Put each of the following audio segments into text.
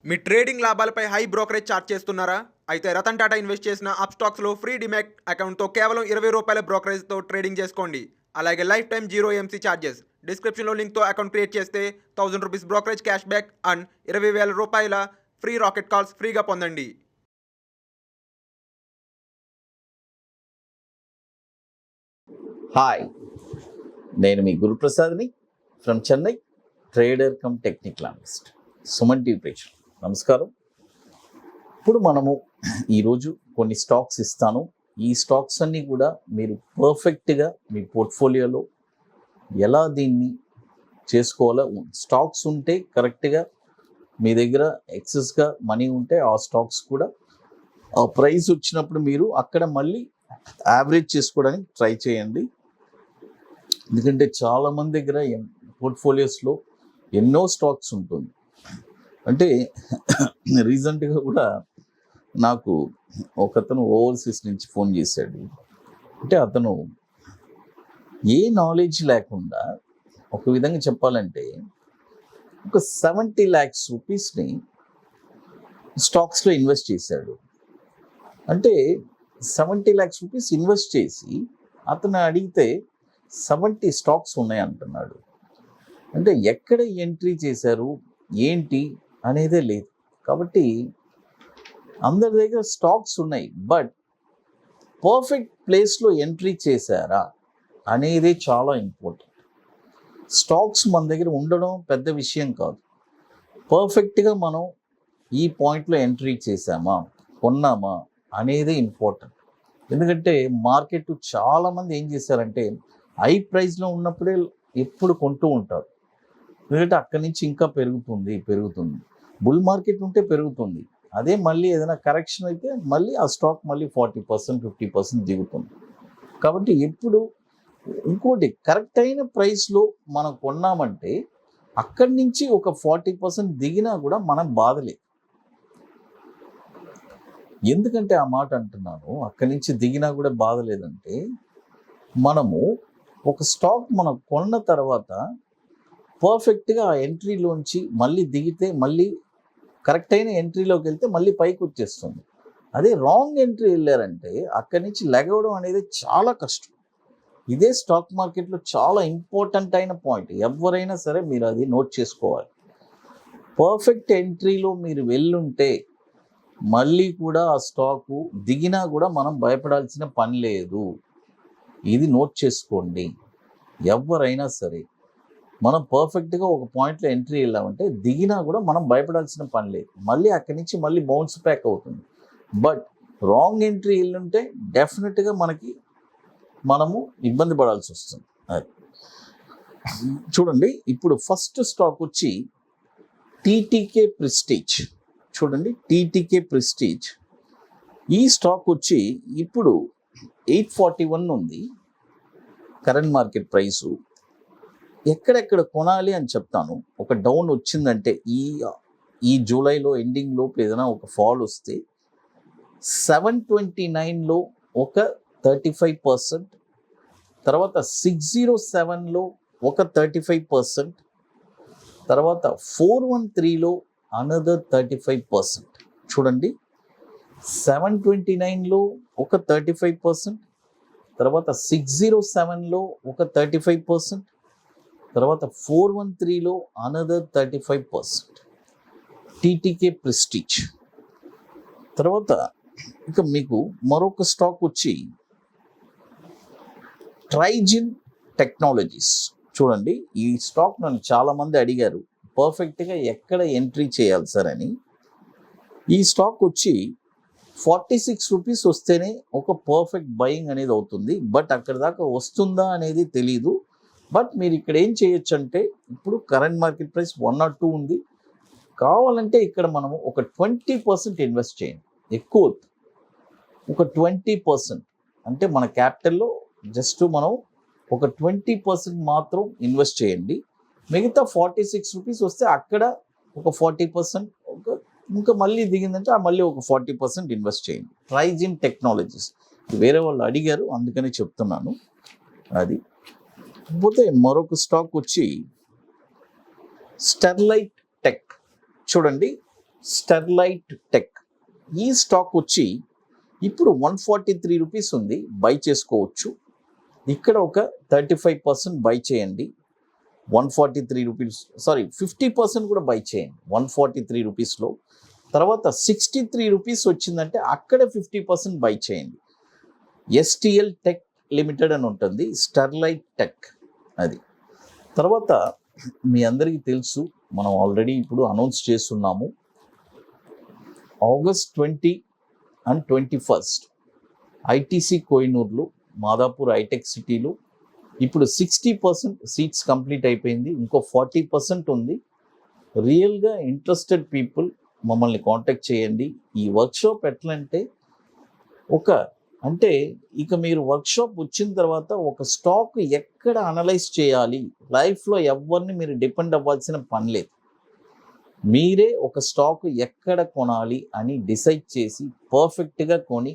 మీ trading లాభాలపై high brokerage charge చేస్తున్నారా? అయితే రతన్ టాటా ఇన్వెస్ట్ చేసిన అప్స్టాక్స్లో ఫ్రీ డిమాట్ అకౌంట్తో కేవలం ₹20 బ్రోకరేజ్తో ట్రేడింగ్ చేసుకోండి. అలాగే lifetime zero MC charges. డిస్క్రిప్షన్లో లింక్తో అకౌంట్ క్రియేట్ చేస్తే ₹1000 brokerage cash back and ₹20,000 free rocket calls ఫ్రీగా పొందండి. హాయ్, నేను మీ గురుప్రసాద్ని from Chennai, trader cum technical analyst, SumanTV ప్రేక్షకులు నమస్కారం. ఇప్పుడు మనము ఈరోజు కొన్ని స్టాక్స్ ఇస్తాను. ఈ స్టాక్స్ అన్నీ కూడా మీరు పర్ఫెక్ట్గా మీ పోర్ట్ఫోలియోలో ఎలా దీన్ని చేసుకోవాలో, స్టాక్స్ ఉంటే కరెక్ట్గా మీ దగ్గర ఎక్సెస్గా మనీ ఉంటే ఆ స్టాక్స్ కూడా ఆ ప్రైస్ వచ్చినప్పుడు మీరు అక్కడ మళ్ళీ యావరేజ్ చేసుకోవడానికి ట్రై చేయండి. ఎందుకంటే చాలామంది దగ్గర పోర్ట్ఫోలియోస్లో ఎన్నో స్టాక్స్ ఉంటుంది. అంటే రీసెంట్గా కూడా నాకు ఒకతను ఓవర్సీస్ నుంచి ఫోన్ చేశాడు. అంటే అతను ఏ నాలెడ్జ్ లేకుండా, ఒక విధంగా చెప్పాలంటే ఒక 70 lakhs రూపీస్ని స్టాక్స్లో ఇన్వెస్ట్ చేశాడు. అంటే 70 lakhs రూపీస్ ఇన్వెస్ట్ చేసి అతను అడిగితే 70 స్టాక్స్ ఉన్నాయి అంటున్నాడు. అంటే ఎక్కడ ఎంట్రీ చేశారు ఏంటి అనేదే లేదు. కాబట్టి అందరి దగ్గర స్టాక్స్ ఉన్నాయి, బట్ పర్ఫెక్ట్ ప్లేస్లో ఎంట్రీ చేశారా అనేది చాలా ఇంపార్టెంట్. స్టాక్స్ మన దగ్గర ఉండడం పెద్ద విషయం కాదు. పర్ఫెక్ట్గా మనం ఈ పాయింట్లో ఎంట్రీ చేసామా, కొన్నామా అనేది ఇంపార్టెంట్. ఎందుకంటే మార్కెట్ చాలామంది ఏం చేశారంటే హై ప్రైస్లో ఉన్నప్పుడే ఎప్పుడు కొంటూ ఉంటారు. ఎందుకంటే అక్కడి నుంచి ఇంకా పెరుగుతుంది. బుల్ మార్కెట్ ఉంటే పెరుగుతుంది. అదే మళ్ళీ ఏదైనా కరెక్షన్ అయితే మళ్ళీ ఆ స్టాక్ మళ్ళీ 40% 50% దిగుతుంది. కాబట్టి ఎప్పుడు ఇంకోటి కరెక్ట్ అయిన ప్రైస్లో మనం కొన్నామంటే అక్కడి నుంచి ఒక 40% దిగినా కూడా మనం బాధలేదు. ఎందుకంటే ఆ మాట అంటున్నాను, అక్కడి నుంచి దిగినా కూడా బాధలేదంటే మనము ఒక స్టాక్ మనం కొన్న తర్వాత పర్ఫెక్ట్గా ఆ ఎంట్రీలోంచి మళ్ళీ దిగితే, మళ్ళీ కరెక్ట్ అయిన ఎంట్రీలోకి వెళ్తే మళ్ళీ పైకి వచ్చేస్తుంది. అదే రాంగ్ ఎంట్రీ వెళ్ళారంటే అక్కడి నుంచి లెగవడం అనేది చాలా కష్టం. ఇదే స్టాక్ మార్కెట్లో చాలా ఇంపార్టెంట్ అయిన పాయింట్. ఎవరైనా సరే మీరు అది నోట్ చేసుకోవాలి. పర్ఫెక్ట్ ఎంట్రీలో మీరు వెళ్ళుంటే మళ్ళీ కూడా ఆ స్టాకు దిగినా కూడా మనం భయపడాల్సిన పని లేదు. ఇది నోట్ చేసుకోండి. ఎవరైనా సరే మనం పర్ఫెక్ట్గా ఒక పాయింట్లో ఎంట్రీ వెళ్ళామంటే దిగినా కూడా మనం భయపడాల్సిన పని లేదు. మళ్ళీ అక్కడి నుంచి మళ్ళీ బౌన్స్ బ్యాక్ అవుతుంది. బట్ రాంగ్ ఎంట్రీ వెళ్ళుంటే డెఫినెట్గా మనము ఇబ్బంది పడాల్సి వస్తుంది. అది చూడండి. ఇప్పుడు ఫస్ట్ స్టాక్ వచ్చి టీటీకే ప్రెస్టీజ్. చూడండి, టీటీకే ప్రెస్టీజ్ ఈ స్టాక్ వచ్చి ఇప్పుడు 841 ఉంది కరెంట్ మార్కెట్ ప్రైసు. ఎక్కడెక్కడ కొనాలి అని చెప్తాను. ఒక డౌన్ వచ్చిందంటే ఈ జూలైలో ఎండింగ్ లోపు ఏదైనా ఒక ఫాల్ వస్తే 729లో ఒక 35%, తర్వాత 607లో ఒక 35%, తర్వాత 413లో అనదర్ 35%. చూడండి, 729లో ఒక 35%, తర్వాత 607లో ఒక 35%, తర్వాత 413లో అనదర్ 35%. TTK prestige. తర్వాత ఇక మీకు మరొక స్టాక్ వచ్చి ట్రైజిన్ టెక్నాలజీస్. చూడండి, ఈ స్టాక్ నన్ను చాలామంది అడిగారు పర్ఫెక్ట్గా ఎక్కడ ఎంట్రీ చేయాలి సార్ అని. ఈ స్టాక్ వచ్చి 46 రూపీస్ వస్తేనే ఒక పర్ఫెక్ట్ బయింగ్ అనేది అవుతుంది. బట్ అక్కడ దాకా వస్తుందా అనేది తెలీదు. బట్ మీరు ఇక్కడ ఏం చేయొచ్చు అంటే, ఇప్పుడు కరెంట్ మార్కెట్ ప్రైస్ 102 ఉంది. కావాలంటే ఇక్కడ మనము ఒక 20% ఇన్వెస్ట్ చేయండి. ఎక్కువ ఒక 20% అంటే మన క్యాపిటల్లో జస్ట్ మనం ఒక 20% మాత్రం ఇన్వెస్ట్ చేయండి. మిగతా 46 రూపీస్ వస్తే అక్కడ ఒక 40%, ఇంకా మళ్ళీ దిగిందంటే మళ్ళీ ఒక 40% ఇన్వెస్ట్ చేయండి. ట్రైజిన్ టెక్నాలజీస్ వేరే వాళ్ళు అడిగారు, అందుకని చెప్తున్నాను. అది పోతే మరొక స్టాక్ వచ్చి స్టెర్లైట్ టెక్. చూడండి, స్టెర్లైట్ టెక్. ఈ స్టాక్ వచ్చి ఇప్పుడు 143 రూపీస్ ఉంది, బై చేసుకోవచ్చు. ఇక్కడ ఒక 35% బై చేయండి, 143 రూపీస్, సారీ 50% కూడా బై చేయండి 143 రూపీస్లో. తర్వాత 63 రూపీస్ వచ్చిందంటే అక్కడ 50% బై చేయండి. ఎస్టిఎల్ టెక్ లిమిటెడ్ అని ఉంటుంది, స్టెర్లైట్ టెక్ అది. తర్వాత మీ అందరికీ తెలుసు, మనం ఆల్రెడీ ఇప్పుడు అనౌన్స్ చేస్తున్నాము, August 20 and 21 ఐటీసీ కోహినూర్లో, మాదాపూర్ హైటెక్ సిటీలో ఇప్పుడు 60% సీట్స్ కంప్లీట్ అయిపోయింది, ఇంకో 40% ఉంది. రియల్గా ఇంట్రెస్టెడ్ పీపుల్ మమ్మల్ని కాంటాక్ట్ చేయండి. ఈ వర్క్షాప్ ఎట్లా అంటే ఇక మీరు వర్క్షాప్ వచ్చిన తర్వాత ఒక స్టాక్ ఎక్కడ అనలైజ్ చేయాలి, లైఫ్లో ఎవరిని మీరు డిపెండ్ అవ్వాల్సిన పని లేదు. మీరే ఒక స్టాక్ ఎక్కడ కొనాలి అని డిసైడ్ చేసి పర్ఫెక్ట్గా కొని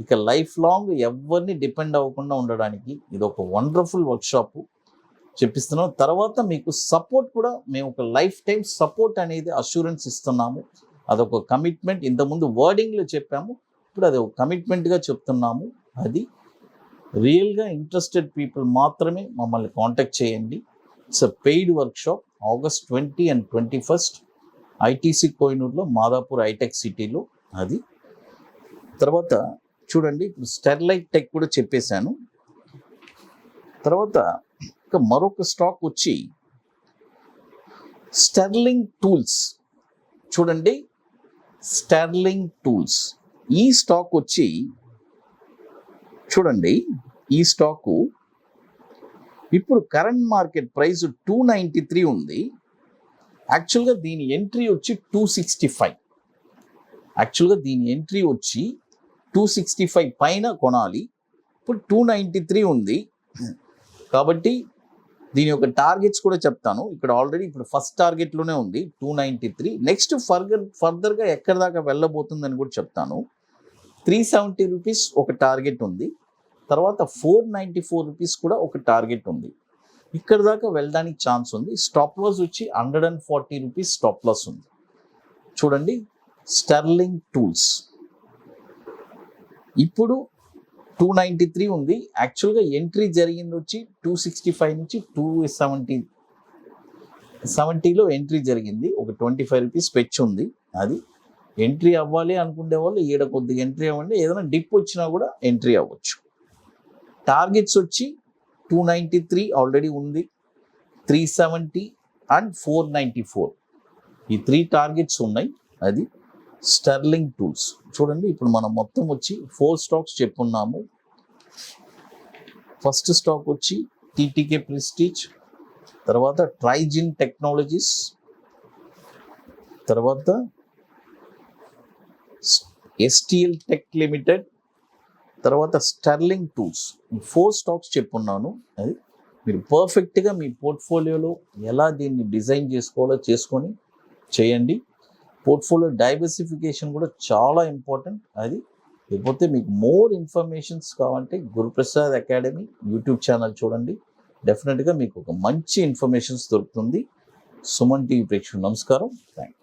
ఇక లైఫ్ లాంగ్ ఎవరిని డిపెండ్ అవ్వకుండా ఉండడానికి ఇది ఒక వండర్ఫుల్ వర్క్షాప్ చెప్పిస్తున్నాం. తర్వాత మీకు సపోర్ట్ కూడా, మేము ఒక లైఫ్ టైం సపోర్ట్ అనేది అష్యూరెన్స్ ఇస్తున్నాము. అదొక కమిట్మెంట్. ఇంతకుముందు వర్డింగ్లో చెప్పాము, ఇప్పుడు అది ఒక కమిట్మెంట్గా చెప్తున్నాము. అది రియల్గా ఇంట్రెస్టెడ్ పీపుల్ మాత్రమే మమ్మల్ని కాంటాక్ట్ చేయండి. It's a paid workshop, August 20 and 21 ITC కోహినూర్లో, మాదాపూర్ హైటెక్ సిటీలో అది. తర్వాత చూడండి, ఇప్పుడు స్టెర్లైట్ టెక్ కూడా చెప్పేశాను. తర్వాత ఇక మరొక స్టాక్ వచ్చి స్టెర్లింగ్ టూల్స్. చూడండి, స్టెర్లింగ్ టూల్స్. ఈ స్టాక్ వచ్చి చూడండి, ఈ స్టాకు ఇప్పుడు కరెంట్ మార్కెట్ ప్రైస్ 293 ఉంది. యాక్చువల్గా దీని ఎంట్రీ వచ్చి 265. యాక్చువల్గా దీని ఎంట్రీ వచ్చి 265 పైన కొనాలి. ఇప్పుడు 293 ఉంది. కాబట్టి దీని యొక్క టార్గెట్స్ కూడా చెప్తాను. ఇక్కడ ఆల్రెడీ ఇప్పుడు ఫస్ట్ టార్గెట్లోనే ఉంది 293. నెక్స్ట్ ఫర్దర్గా ఎక్కడి దాకా వెళ్ళబోతుందని కూడా చెప్తాను. 370 రూపీస్ ఒక టార్గెట్ ఉంది. తర్వాత 494 రూపీస్ కూడా ఒక టార్గెట్ ఉంది. ఇక్కడ దాకా వెళ్ళడానికి ఛాన్స్ ఉంది. స్టాప్ లాస్ వచ్చి 140 రూపీస్ స్టాప్ లాస్ ఉంది. చూడండి, స్టెర్లింగ్ టూల్స్ ఇప్పుడు 293 ఉంది. యాక్చువల్గా ఎంట్రీ జరిగింది వచ్చి 265 నుంచి 270లో ఎంట్రీ జరిగింది. ఒక 25 రూపీస్ పెచ్ ఉంది. అది ఎంట్రీ అవ్వాలి అనుకునే వాళ్ళు ఈడ కొద్దిగా ఎంట్రీ అవ్వండి. ఏదైనా డిప్ వచ్చినా కూడా ఎంట్రీ అవ్వచ్చు. టార్గెట్స్ వచ్చి 293 ఆల్రెడీ ఉంది, 370 అండ్ 494. ఈ 3 టార్గెట్స్ ఉన్నాయి. అది స్టెర్లింగ్ టూల్స్. చూడండి, ఇప్పుడు మనం మొత్తం వచ్చి 4 స్టాక్స్ చెప్పున్నాము. ఫస్ట్ స్టాక్ వచ్చి టీటీకే ప్రెస్టీజ్, తర్వాత ట్రైజిన్ టెక్నాలజీస్, తర్వాత ఎస్టిఎల్ టెక్ లిమిటెడ్, తర్వాత స్టెర్లింగ్ టూల్స్. ఈ 4 స్టాక్స్ చెప్పున్నాను. అది మీరు పర్ఫెక్ట్గా మీ పోర్ట్ఫోలియోలో ఎలా దీన్ని డిజైన్ చేసుకోవాలో చేసుకొని చేయండి. పోర్ట్ఫోలియో డైవర్సిఫికేషన్ కూడా చాలా ఇంపార్టెంట్. అది లేకపోతే మీకు మోర్ ఇన్ఫర్మేషన్స్ కావాలంటే గురుప్రసాద్ అకాడమీ యూట్యూబ్ ఛానల్ చూడండి. డెఫినెట్గా మీకు ఒక మంచి ఇన్ఫర్మేషన్స్ దొరుకుతుంది. సుమన్ టీవీ ప్రేక్షకులు నమస్కారం. Thank you.